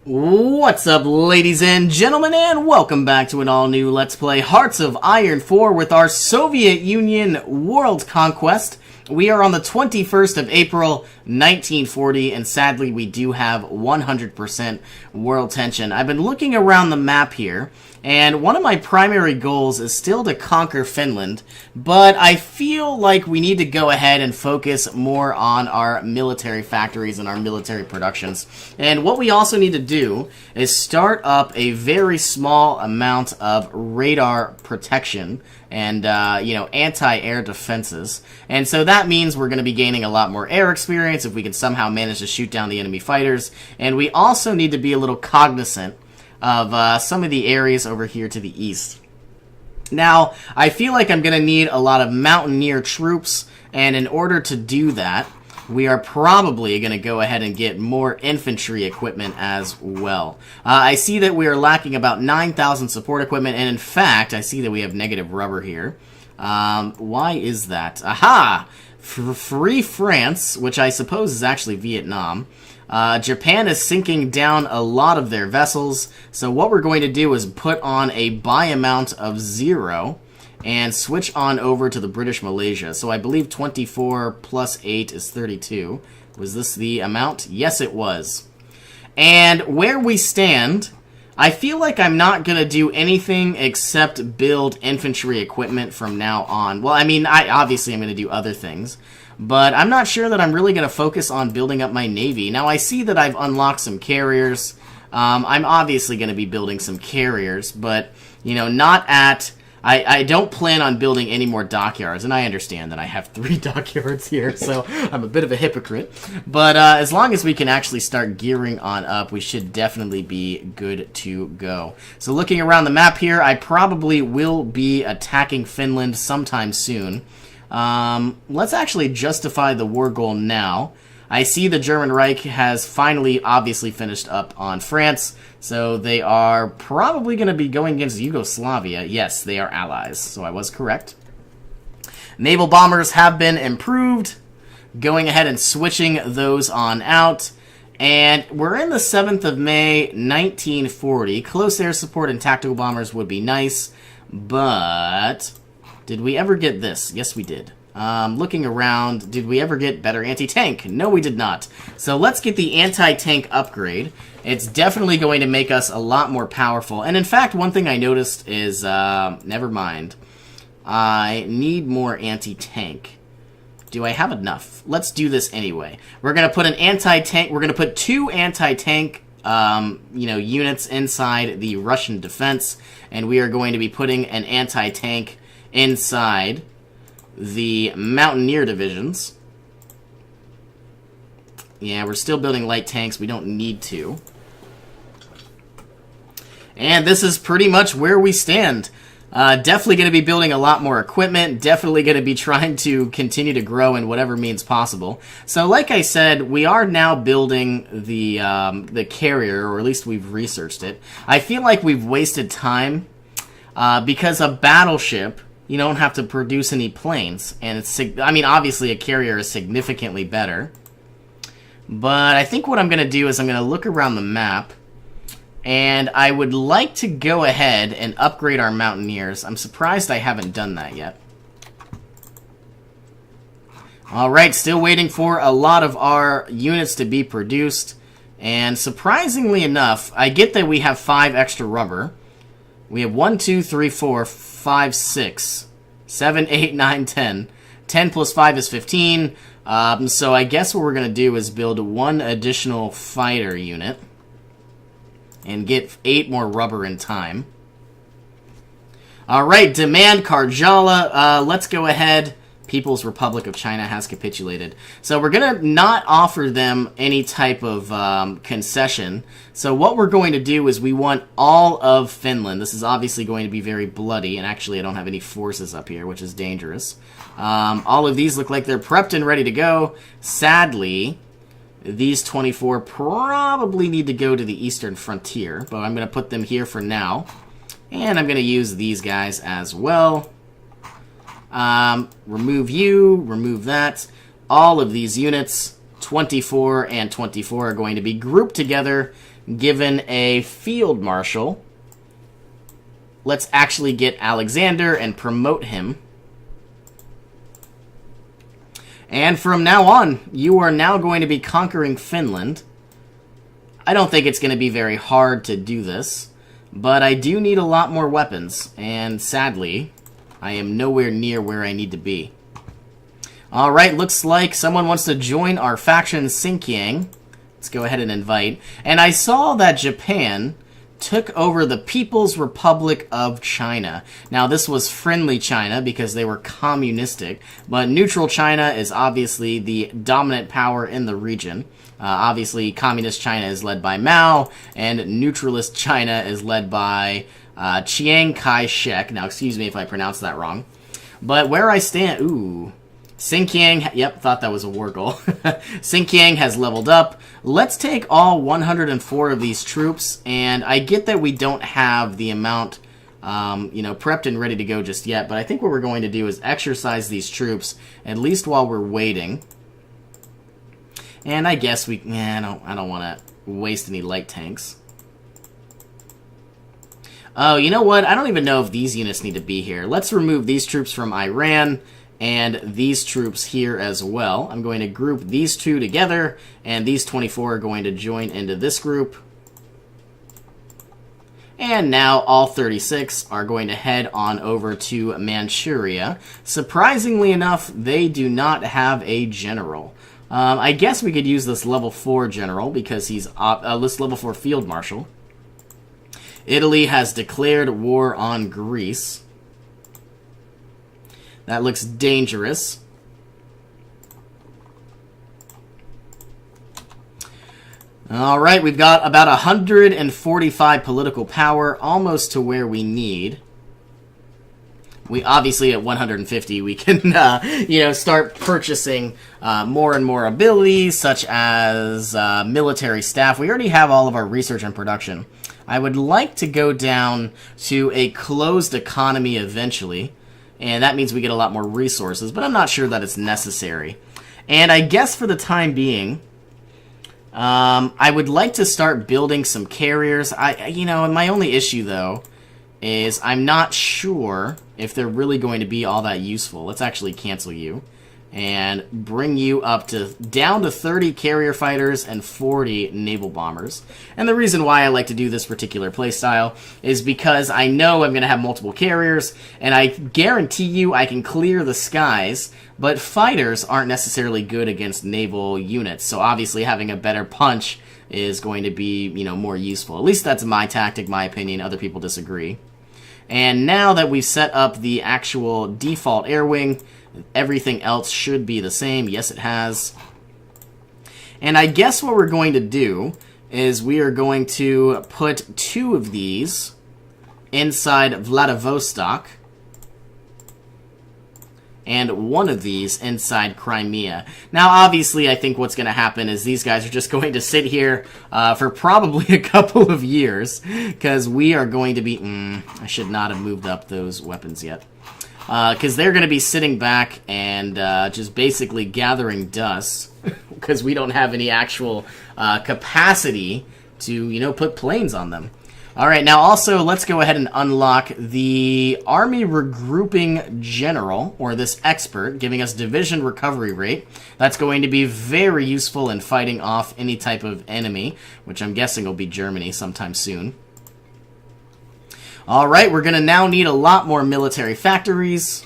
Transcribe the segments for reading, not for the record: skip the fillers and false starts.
What's up, ladies and gentlemen, and welcome back to an all-new Let's Play Hearts of Iron 4 with our Soviet Union World Conquest. We are on the 21st of April, 1940, and sadly we do have 100% world tension. I've been looking around the map here, and one of my primary goals is still to conquer Finland, but I feel like we need to go ahead and focus more on our military factories and our military productions. And what we also need to do is start up a very small amount of radar protection and, anti-air defenses. And so that means we're going to be gaining a lot more air experience if we can somehow manage to shoot down the enemy fighters. And we also need to be a little cognizant of some of the areas over here to the east. Now, I feel like I'm going to need a lot of mountaineer troops, and in order to do that, we are probably going to go ahead and get more infantry equipment as well. I see that we are lacking about 9,000 support equipment, and in fact, I see that we have negative rubber here. Why is that? Aha! Free France, which I suppose is actually Vietnam. Japan is sinking down a lot of their vessels, so what we're going to do is put on a buy amount of 0 and switch on over to the British Malaysia. So I believe 24 plus 8 is 32. Was this the amount? Yes, it was. And where we stand, I feel like I'm not going to do anything except build infantry equipment from now on. Well, I mean, obviously I'm going to do other things, but I'm not sure that I'm really going to focus on building up my navy. Now, I see that I've unlocked some carriers. I'm obviously going to be building some carriers, but, not at... I don't plan on building any more dockyards, and I understand that I have 3 dockyards here, so I'm a bit of a hypocrite. But as long as we can actually start gearing on up, we should definitely be good to go. So looking around the map here, I probably will be attacking Finland sometime soon. Let's actually justify the war goal now. I see the German Reich has finally obviously finished up on France, so they are probably going to be going against Yugoslavia. Yes, they are allies, so I was correct. Naval bombers have been improved, going ahead and switching those on out. And we're in the 7th of May, 1940. Close air support and tactical bombers would be nice, but did we ever get this? Yes, we did. Looking around, did we ever get better anti-tank? No, we did not. So let's get the anti-tank upgrade. It's definitely going to make us a lot more powerful. And in fact, one thing I noticed is, never mind. I need more anti-tank. Do I have enough? Let's do this anyway. We're going to put an anti-tank, we're going to put 2 anti-tank, units inside the Russian defense. And we are going to be putting an anti-tank inside the Mountaineer divisions. Yeah, we're still building light tanks. We don't need to. And this is pretty much where we stand. Definitely going to be building a lot more equipment. Definitely going to be trying to continue to grow in whatever means possible. So, like I said, we are now building the carrier, or at least we've researched it. I feel like we've wasted time because a battleship, you don't have to produce any planes, and obviously a carrier is significantly better. But I think what I'm going to do is I'm going to look around the map, and I would like to go ahead and upgrade our Mountaineers. I'm surprised I haven't done that yet. Alright, still waiting for a lot of our units to be produced, and surprisingly enough, I get that we have 5 extra rubber. We have 1, 2, 3, 4, 5, 6, 7, 8, 9, 10. 10 plus 5 is 15. So I guess what we're going to do is build 1 additional fighter unit and get 8 more rubber in time. Alright, demand Karjala. Let's go ahead. People's Republic of China has capitulated. So we're going to not offer them any type of concession. So what we're going to do is we want all of Finland. This is obviously going to be very bloody, and actually I don't have any forces up here, which is dangerous. All of these look like they're prepped and ready to go. Sadly, these 24 probably need to go to the eastern frontier, but I'm going to put them here for now. And I'm going to use these guys as well. Remove you, remove that. All of these units 24 and 24 are going to be grouped together, given a field marshal. Let's actually get Alexander and promote him. And from now on, you are now going to be conquering Finland. I don't think it's going to be very hard to do this, but I do need a lot more weapons, and sadly, I am nowhere near where I need to be. Alright, looks like someone wants to join our faction Xinjiang. Let's go ahead and invite. And I saw that Japan took over the People's Republic of China. Now, this was friendly China because they were communistic, but neutral China is obviously the dominant power in the region. Obviously, communist China is led by Mao, and neutralist China is led by Chiang Kai-shek. Now, excuse me if I pronounced that wrong. But where I stand... Ooh... Xinjiang, yep, thought that was a war goal. Xinjiang has leveled up. Let's take all 104 of these troops, and I get that we don't have the amount, prepped and ready to go just yet, but I think what we're going to do is exercise these troops, at least while we're waiting. And I guess I don't want to waste any light tanks. Oh, you know what? I don't even know if these units need to be here. Let's remove these troops from Iran, and these troops here as well. I'm going to group these two together, and these 24 are going to join into this group. And now all 36 are going to head on over to Manchuria. Surprisingly enough, they do not have a general. I guess we could use this level 4 general because he's this level 4 field marshal. Italy has declared war on Greece. That looks dangerous. Alright, we've got about 145 political power, almost to where we need. We obviously at 150 we can start purchasing more and more abilities, such as military staff. We already have all of our research and production. I would like to go down to a closed economy eventually. And that means we get a lot more resources, but I'm not sure that it's necessary. And I guess for the time being, I would like to start building some carriers. My only issue, though, is I'm not sure if they're really going to be all that useful. Let's actually cancel you and bring you up down to 30 carrier fighters and 40 naval bombers. And the reason why I like to do this particular playstyle is because I know I'm going to have multiple carriers, and I guarantee you I can clear the skies, but fighters aren't necessarily good against naval units, so obviously having a better punch is going to be, more useful. At least that's my tactic, my opinion. Other people disagree. And now that we've set up the actual default air wing, everything else should be the same. Yes, it has. And I guess what we're going to do is we are going to put 2 of these inside Vladivostok and 1 of these inside Crimea. Now, obviously, I think what's going to happen is these guys are just going to sit here for probably a couple of years, because we are going to be... I should not have moved up those weapons yet. Because they're going to be sitting back and just basically gathering dust, because we don't have any actual capacity to, put planes on them. Alright, now also, let's go ahead and unlock the Army Regrouping General, or this expert, giving us division recovery rate. That's going to be very useful in fighting off any type of enemy, which I'm guessing will be Germany sometime soon. Alright, we're going to now need a lot more military factories.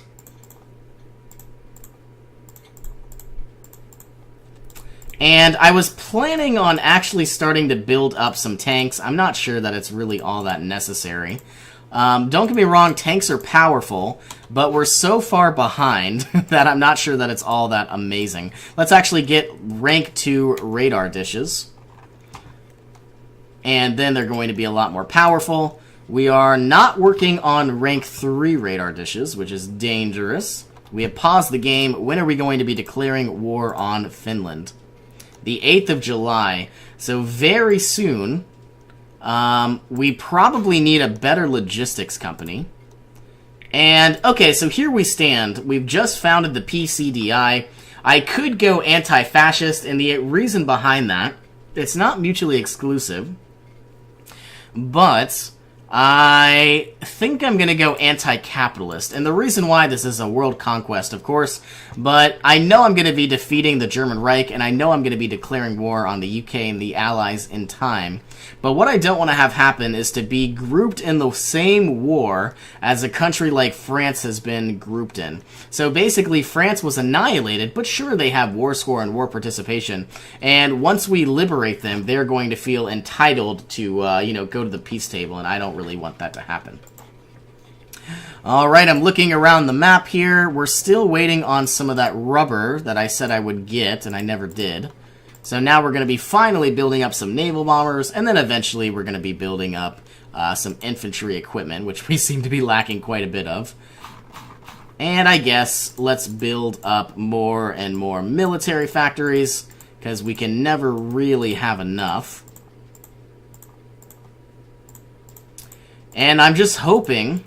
And I was planning on actually starting to build up some tanks. I'm not sure that it's really all that necessary. Don't get me wrong, tanks are powerful, but we're so far behind that I'm not sure that it's all that amazing. Let's actually get rank 2 radar dishes. And then they're going to be a lot more powerful. We are not working on rank 3 radar dishes, which is dangerous. We have paused the game. When are we going to be declaring war on Finland? The 8th of July. So very soon, we probably need a better logistics company. And, okay, so here we stand. We've just founded the PCDI. I could go anti-fascist, and the reason behind that, it's not mutually exclusive, but I think I'm going to go anti-capitalist. And the reason why, this is a world conquest, of course, but I know I'm going to be defeating the German Reich, and I know I'm going to be declaring war on the UK and the Allies in time. But what I don't want to have happen is to be grouped in the same war as a country like France has been grouped in. So basically, France was annihilated, but sure, they have war score and war participation. And once we liberate them, they're going to feel entitled to, go to the peace table, and I don't really want that to happen. Alright, I'm looking around the map here. We're still waiting on some of that rubber that I said I would get, and I never did. So now we're going to be finally building up some naval bombers, and then eventually we're going to be building up some infantry equipment, which we seem to be lacking quite a bit of. And I guess let's build up more and more military factories, because we can never really have enough. And I'm just hoping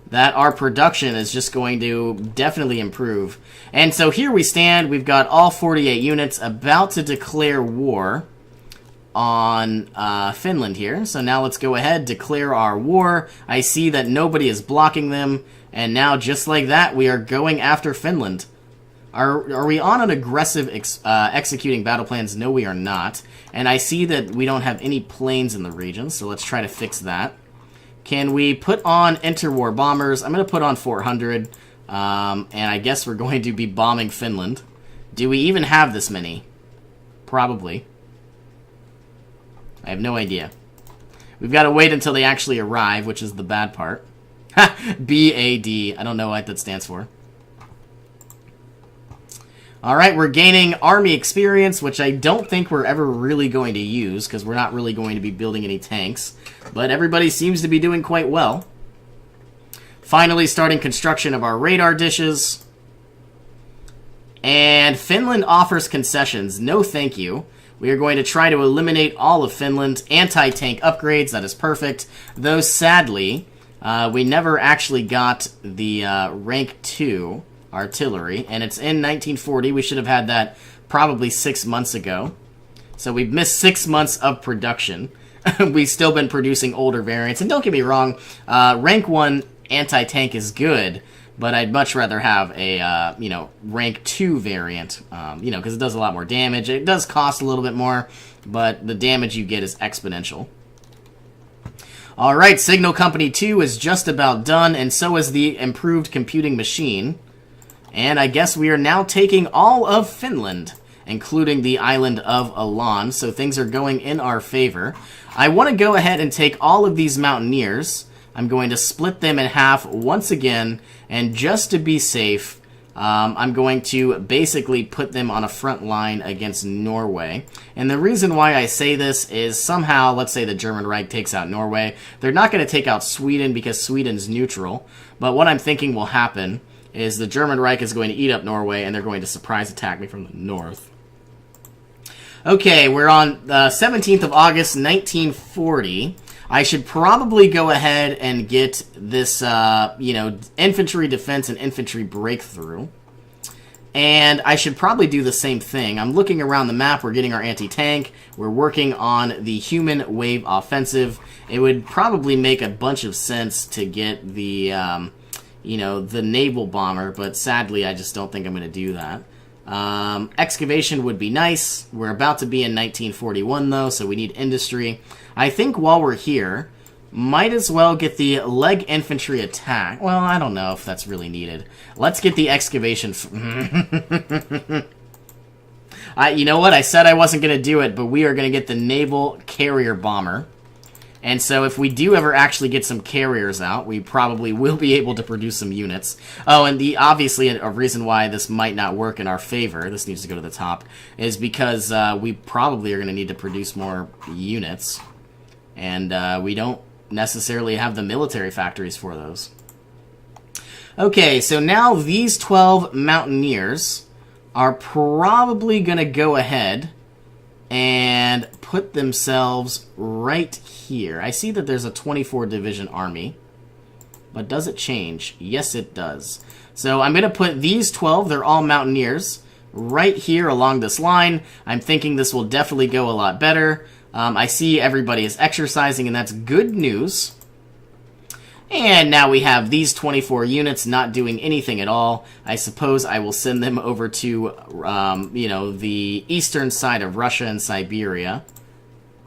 that our production is just going to definitely improve. And so here we stand. We've got all 48 units about to declare war on Finland here. So now let's go ahead, declare our war. I see that nobody is blocking them. And now, just like that, we are going after Finland. Are we on an aggressive executing battle plans? No, we are not. And I see that we don't have any planes in the region, so let's try to fix that. Can we put on interwar bombers? I'm going to put on 400, and I guess we're going to be bombing Finland. Do we even have this many? Probably. I have no idea. We've got to wait until they actually arrive, which is the bad part. BAD. I don't know what that stands for. Alright, we're gaining army experience, which I don't think we're ever really going to use, because we're not really going to be building any tanks. But everybody seems to be doing quite well. Finally starting construction of our radar dishes. And Finland offers concessions. No thank you. We are going to try to eliminate all of Finland. Anti-tank upgrades, that is perfect. Though, sadly, we never actually got the rank 2 artillery, and it's in 1940. We should have had that probably 6 months ago. So we've missed 6 months of production. We've still been producing older variants, and don't get me wrong, rank 1 anti-tank is good, but I'd much rather have a, rank 2 variant, because it does a lot more damage. It does cost a little bit more, but the damage you get is exponential. Alright, Signal Company 2 is just about done, and so is the improved computing machine. And I guess we are now taking all of Finland, including the island of Alan, so things are going in our favor. I want to go ahead and take all of these mountaineers. I'm going to split them in half once again, and just to be safe, I'm going to basically put them on a front line against Norway. And the reason why I say this is somehow, let's say the German Reich takes out Norway. They're not going to take out Sweden because Sweden's neutral, but what I'm thinking will happen is the German Reich is going to eat up Norway, and they're going to surprise attack me from the north. Okay, we're on the 17th of August, 1940. I should probably go ahead and get this, infantry defense and infantry breakthrough. And I should probably do the same thing. I'm looking around the map. We're getting our anti-tank. We're working on the human wave offensive. It would probably make a bunch of sense to get the the naval bomber, but sadly I just don't think I'm going to do that. Excavation would be nice. We're about to be in 1941 though, so we need industry. I think while we're here, might as well get the leg infantry attack. Well, I don't know if that's really needed. Let's get the excavation. You know what? I said I wasn't going to do it, but we are going to get the naval carrier bomber. And so if we do ever actually get some carriers out, we probably will be able to produce some units. Oh, and obviously a reason why this might not work in our favor, this needs to go to the top, is because we probably are going to need to produce more units. And we don't necessarily have the military factories for those. Okay, so now these 12 mountaineers are probably going to go ahead and put themselves right here. I see that there's a 24 division army, but does it change? Yes, it does. So I'm going to put these 12, they're all mountaineers, right here along this line. I'm thinking this will definitely go a lot better. I see everybody is exercising, and that's good news. And now we have these 24 units not doing anything at all. I suppose I will send them over to, you know, the eastern side of Russia and Siberia.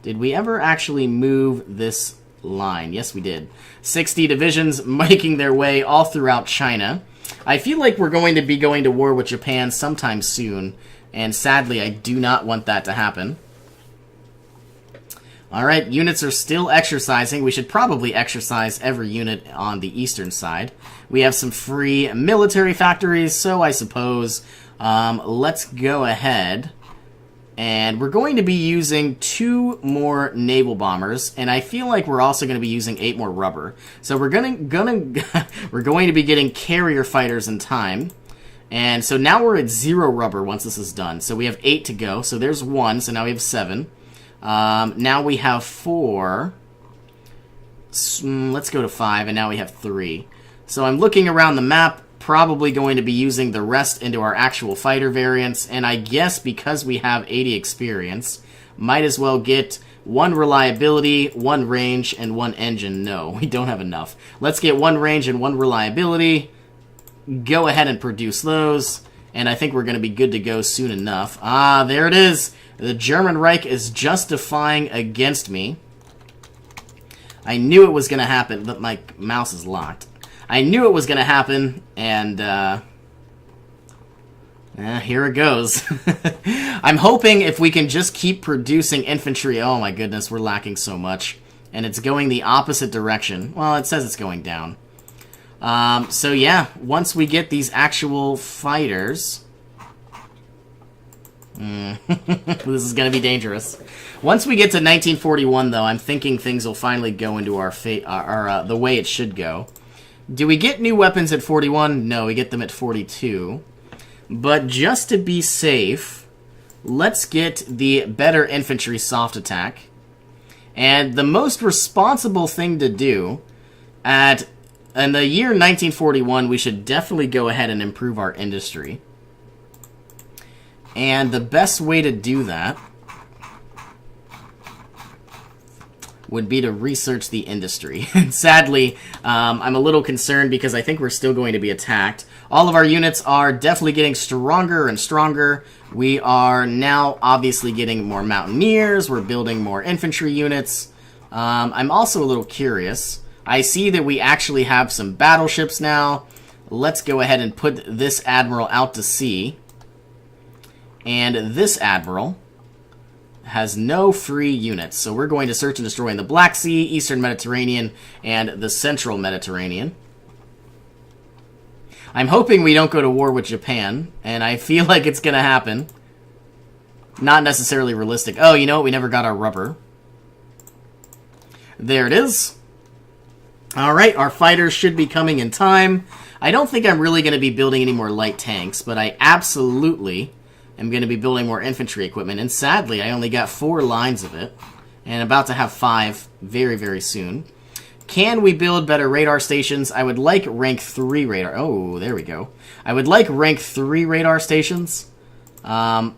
Did we ever actually move this line? Yes, we did. 60 divisions making their way all throughout China. I feel like we're going to be going to war with Japan sometime soon, and sadly, I do not want that to happen. Alright, units are still exercising. We should probably exercise every unit on the eastern side. We have some free military factories, so I suppose let's go ahead. And we're going to be using 2 more naval bombers, and I feel like we're also going to be using 8 more rubber. So we're we're going to be getting carrier fighters in time. And so now we're at 0 rubber once this is done. So we have 8 to go. So there's 1, so now we have 7. Now we have 4. Let's go to 5, and now we have 3. So I'm looking around the map, probably going to be using the rest into our actual fighter variants, and I guess because we have 80 experience, might as well get 1 reliability, 1 range, and 1 engine. No, we don't have enough. Let's get 1 range and 1 reliability. Go ahead and produce those, and I think we're going to be good to go soon enough. Ah, there it is. The German Reich is justifying against me. I knew it was going to happen, but my mouse is locked. I knew it was going to happen, and here it goes. I'm hoping if we can just keep producing infantry. Oh my goodness, we're lacking so much. And it's going the opposite direction. Well, it says it's going down. So yeah, once we get these actual fighters... this is going to be dangerous. Once we get to 1941, though, I'm thinking things will finally go into our fate, the way it should go. Do we get new weapons at 41? No, we get them at 42. But just to be safe, let's get the better infantry soft attack. And the most responsible thing to do in the year 1941, we should definitely go ahead and improve our industry. And the best way to do that would be to research the industry. Sadly, I'm a little concerned because I think we're still going to be attacked. All of our units are definitely getting stronger and stronger. We are now obviously getting more mountaineers. We're building more infantry units. I'm also a little curious. I see that we actually have some battleships now. Let's go ahead and put this admiral out to sea. And this admiral has no free units, so we're going to search and destroy in the Black Sea, Eastern Mediterranean, and the Central Mediterranean. I'm hoping we don't go to war with Japan, and I feel like it's going to happen. Not necessarily realistic. Oh, you know what? We never got our rubber. There it is. Alright, our fighters should be coming in time. I don't think I'm really going to be building any more light tanks, but I absolutely... I'm going to be building more infantry equipment, and sadly, I only got 4 lines of it, and about to have 5 very, very soon. Can we build better radar stations? I would like rank 3 radar. Oh, there we go. I would like rank 3 radar stations, but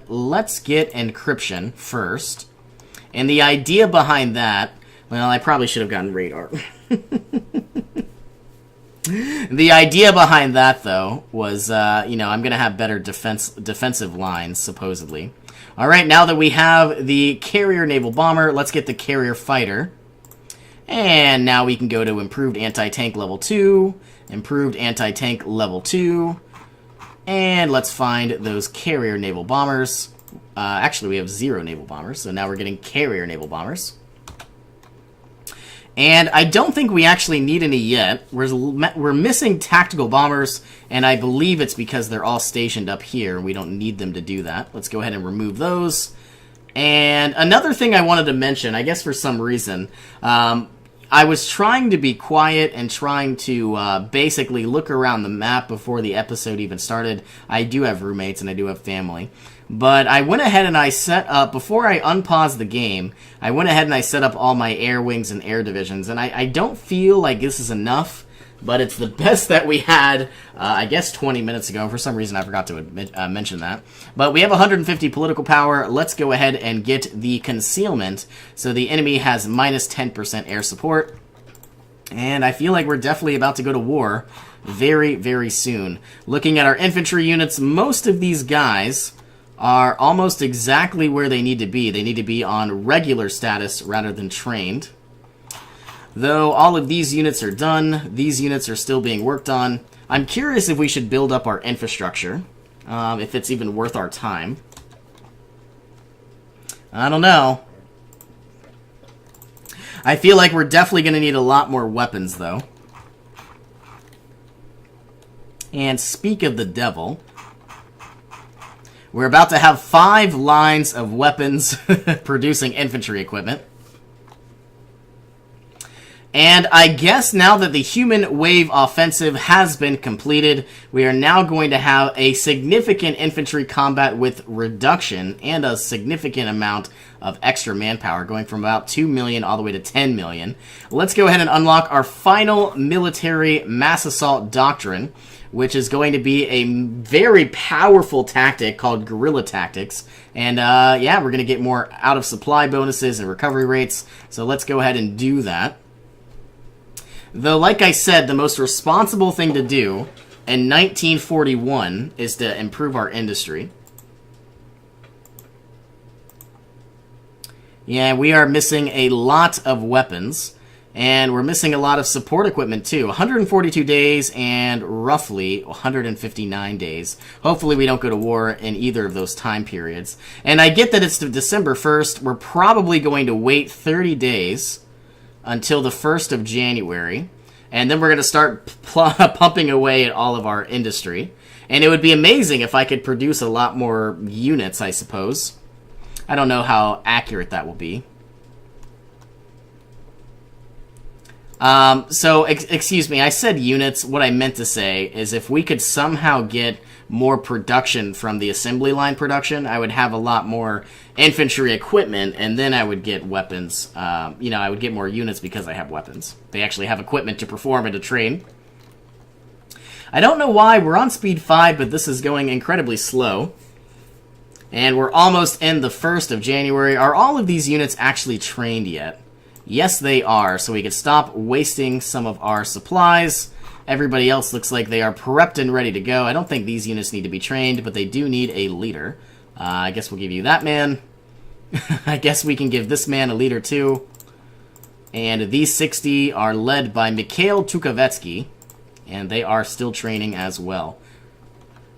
let's get encryption first. And the idea behind that, well, I probably should have gotten radar. The idea behind that, though, was, you know, I'm going to have better defensive lines, supposedly. All right, now that we have the carrier naval bomber, let's get the carrier fighter. And now we can go to improved anti-tank level 2, improved anti-tank level 2, and let's find those carrier naval bombers. Actually, we have 0 naval bombers, so now we're getting carrier naval bombers. And I don't think we actually need any yet. We're missing tactical bombers, and I believe it's because they're all stationed up here. We don't need them to do that. Let's go ahead and remove those. And another thing I wanted to mention, I guess for some reason, I was trying to be quiet and trying to basically look around the map before the episode even started. I do have roommates and I do have family. But I went ahead and I set up, before I unpaused the game, I went ahead and I set up all my air wings and air divisions. And I don't feel like this is enough but it's the best that we had, I guess, 20 minutes ago. For some reason, I forgot to mention that. But we have 150 political power. Let's go ahead and get the concealment. So the enemy has minus 10% air support. And I feel like we're definitely about to go to war very, very soon. Looking at our infantry units, most of these guys are almost exactly where they need to be. They need to be on regular status rather than trained. Though all of these units are done, these units are still being worked on. I'm curious if we should build up our infrastructure, if it's even worth our time. I don't know. I feel like we're definitely going to need a lot more weapons, though. And speak of the devil, we're about to have 5 lines of weapons producing infantry equipment. And I guess now that the human wave offensive has been completed, we are now going to have a significant infantry combat with reduction and a significant amount of extra manpower, going from about 2 million all the way to 10 million. Let's go ahead and unlock our final military mass assault doctrine, which is going to be a very powerful tactic called guerrilla tactics. And yeah, we're going to get more out of supply bonuses and recovery rates. So let's go ahead and do that. Though, like I said, the most responsible thing to do in 1941 is to improve our industry. Yeah, we are missing a lot of weapons, and we're missing a lot of support equipment too. 142 days and roughly 159 days. Hopefully we don't go to war in either of those time periods. And I get that it's December 1st. We're probably going to wait 30 days until the 1st of January, and then we're going to start pumping away at all of our industry. And it would be amazing if I could produce a lot more units, I suppose. I don't know how accurate that will be. Excuse me, I said units. What I meant to say is if we could somehow get more production from the assembly line production, I would have a lot more infantry equipment, and then I would get weapons. I would get more units because I have weapons. They actually have equipment to perform and to train. I don't know why. We're on speed 5, but this is going incredibly slow. And we're almost in the 1st of January. Are all of these units actually trained yet? Yes, they are, so we can stop wasting some of our supplies. Everybody else looks like they are prepped and ready to go. I don't think these units need to be trained, but they do need a leader. I guess we'll give you that man. I guess we can give this man a leader too. And these 60 are led by Mikhail Tukavetsky, and they are still training as well.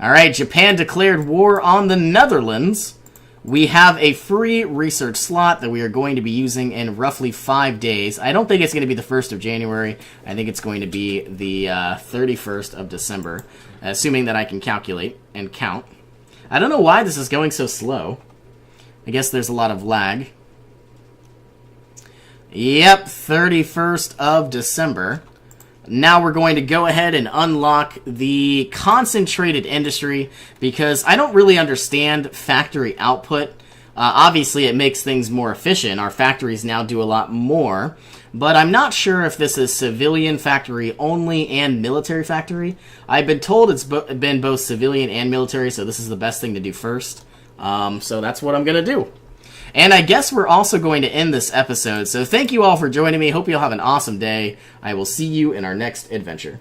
Alright, Japan declared war on the Netherlands. We have a free research slot that we are going to be using in roughly 5 days. I don't think it's going to be the 1st of January. I think it's going to be the 31st of December, assuming that I can calculate and count. I don't know why this is going so slow. I guess there's a lot of lag. Yep, 31st of December. Now we're going to go ahead and unlock the concentrated industry because I don't really understand factory output. Obviously, it makes things more efficient. Our factories now do a lot more, but I'm not sure if this is civilian factory only and military factory. I've been told it's been both civilian and military, so this is the best thing to do first. So that's what I'm going to do. And I guess we're also going to end this episode. So thank you all for joining me. Hope you all have an awesome day. I will see you in our next adventure.